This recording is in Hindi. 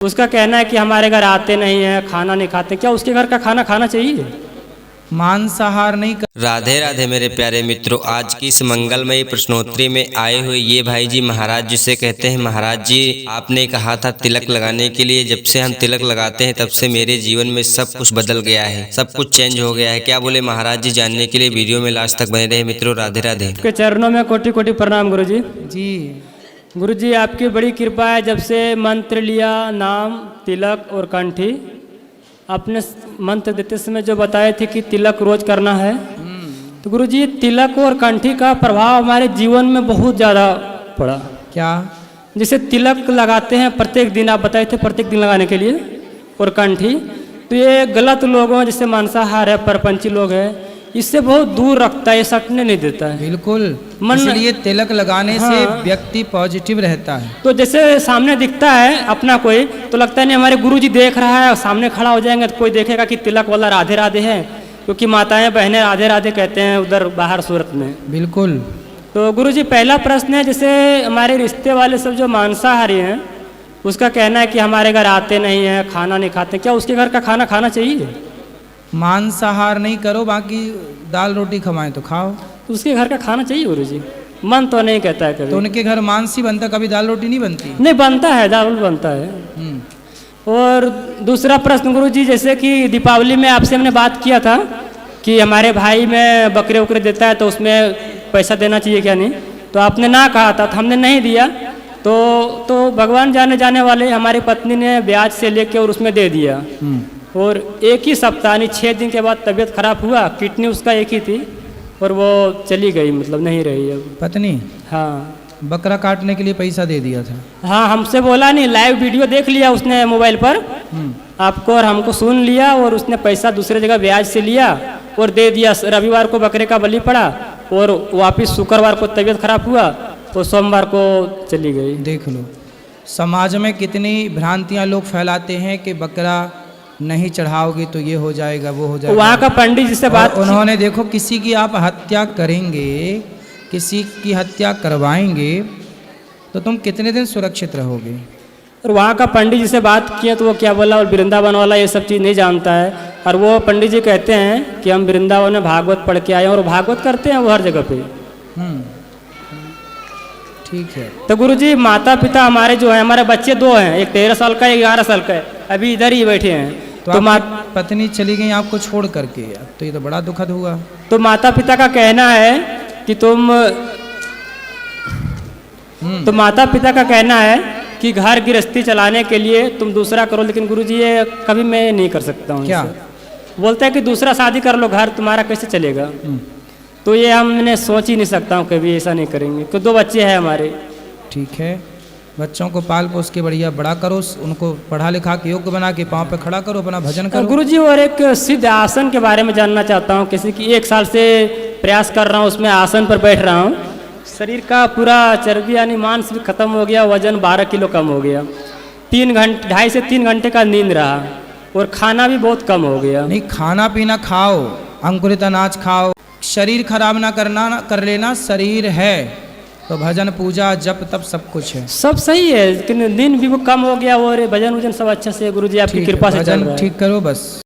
उसका कहना है कि हमारे घर आते नहीं हैं, खाना नहीं खाते। क्या उसके घर का खाना खाना चाहिए? मांसाहार नहीं कर। राधे राधे मेरे प्यारे मित्रों, आज की इस मंगलमयी प्रश्नोत्तरी में आए हुए ये भाई जी महाराज जिसे कहते हैं, महाराज जी आपने कहा था तिलक लगाने के लिए। जब से हम तिलक लगाते हैं तब से मेरे जीवन में सब कुछ बदल गया है, सब कुछ चेंज हो गया है। क्या बोले महाराज जी, जानने के लिए वीडियो में लास्ट तक बने रहे मित्रों। राधे राधे। के चरणों में कोटि कोटि प्रणाम गुरु जी। जी गुरु जी आपकी बड़ी कृपा है, जब से मंत्र लिया, नाम, तिलक और कंठी, आपने मंत्र देते समय जो बताए थे कि तिलक रोज करना है, तो गुरु जी तिलक और कंठी का प्रभाव हमारे जीवन में बहुत ज़्यादा पड़ा। क्या? जैसे तिलक लगाते हैं प्रत्येक दिन, आप बताए थे प्रत्येक दिन लगाने के लिए, और कंठी तो ये गलत लोगों जैसे मांसाहार है, परपंची लोग हैं, इससे बहुत दूर रखता है, ये सटने नहीं देता है। बिल्कुल, मन इसलिए तिलक लगाने से हाँ। व्यक्ति पॉजिटिव रहता है। तो जैसे सामने दिखता है अपना कोई, तो लगता है नहीं हमारे गुरुजी देख रहा है, और सामने खड़ा हो जाएंगे तो कोई देखेगा कि तिलक वाला राधे राधे है, क्योंकि माताएं बहनें राधे राधे कहते हैं उधर बाहर सूरत में। बिल्कुल। तो गुरुजी पहला प्रश्न है, जैसे हमारे रिश्ते वाले सब जो मांसाहारी हैं, उसका कहना है कि हमारे घर आते नहीं हैं, खाना नहीं खाते। क्या उसके घर का खाना खाना चाहिए? मांसाहार नहीं करो, बाकी दाल रोटी खवाएं तो खाओ। तो उसके घर का खाना चाहिए गुरुजी? मन तो नहीं कहता है कभी। तो उनके घर मांस ही बनता, कभी दाल रोटी नहीं बनती? नहीं बनता है, दाल बनता है। और दूसरा प्रश्न गुरुजी, जैसे कि दीपावली में आपसे हमने बात किया था कि हमारे भाई में बकरे उकरे देता है तो उसमें पैसा देना चाहिए क्या नहीं, तो आपने ना कहा था, तो हमने नहीं दिया। तो भगवान जाने वाले, हमारी पत्नी ने ब्याज से लेके और उसमें दे दिया, और एक ही सप्ताह यानी 6 दिन के बाद तबीयत खराब हुआ, किडनी उसका एक ही थी और वो चली गई, मतलब नहीं रही अब। पत्नी? हाँ, बकरा काटने के लिए पैसा दे दिया था? हाँ, हमसे बोला नहीं, लाइव वीडियो देख लिया उसने मोबाइल पर आपको, और हमको सुन लिया, और उसने पैसा दूसरे जगह ब्याज से लिया और दे दिया। रविवार को बकरे का बलि पड़ा और वापिस शुक्रवार को तबीयत खराब हुआ तो सोमवार को चली गई। देख लो समाज में कितनी भ्रांतियां लोग फैलाते हैं कि बकरा नहीं चढ़ाओगे तो ये हो जाएगा, वो हो जाएगा। वहाँ का पंडित जिससे बात, उन्होंने देखो, किसी की आप हत्या करेंगे, किसी की हत्या करवाएंगे तो तुम कितने दिन सुरक्षित रहोगे? और वहाँ का पंडित जी से बात किए तो वो क्या बोला, और वृंदावन वाला ये सब चीज़ नहीं जानता है, और वो पंडित जी कहते हैं कि हम वृंदावन में भागवत पढ़ के आए हैं, और भागवत करते हैं वो हर जगह पे। ठीक है। तो गुरुजी माता पिता हमारे जो हैं, हमारे बच्चे 2 हैं, एक 13 साल का, एक 11 साल का है, अभी इधर ही बैठे हैं। तो आपकी पत्नी चली गई आपको छोड़ करके, तो ये तो बड़ा दुखद हुआ। तो माता पिता का कहना है कि तो माता पिता का कहना है कि घर गृहस्थी चलाने के लिए तुम दूसरा करो, लेकिन गुरुजी ये कभी मैं नहीं कर सकता हूँ। क्या बोलता है कि दूसरा शादी कर लो, घर तुम्हारा कैसे चलेगा? तो ये हमने सोच ही नहीं सकता हूँ, कभी ऐसा नहीं करेंगे, क्योंकि 2 बच्चे हैं हमारे। ठीक है, बच्चों को पाल पोस के बढ़िया बड़ा करो, उनको पढ़ा लिखा के योग्य बना के पाँव पे खड़ा करो, अपना भजन करो। गुरुजी और एक सिद्ध आसन के बारे में जानना चाहता हूँ। किसी की 1 साल से प्रयास कर रहा हूँ, उसमें आसन पर बैठ रहा हूँ, शरीर का पूरा चर्बी यानी मांस भी खत्म हो गया, वजन 12 किलो कम हो गया, 2.5 से 3 घंटे का नींद रहा, और खाना भी बहुत कम हो गया। नहीं, खाना पीना खाओ, अंकुरित अनाज खाओ, शरीर खराब ना कर लेना। शरीर है तो भजन पूजा जप तप सब कुछ है, सब सही है, लेकिन दिन भी वो कम हो गया, और भजन वजन सब अच्छा से गुरुजी आपकी कृपा से चल रहा है। ठीक करो बस।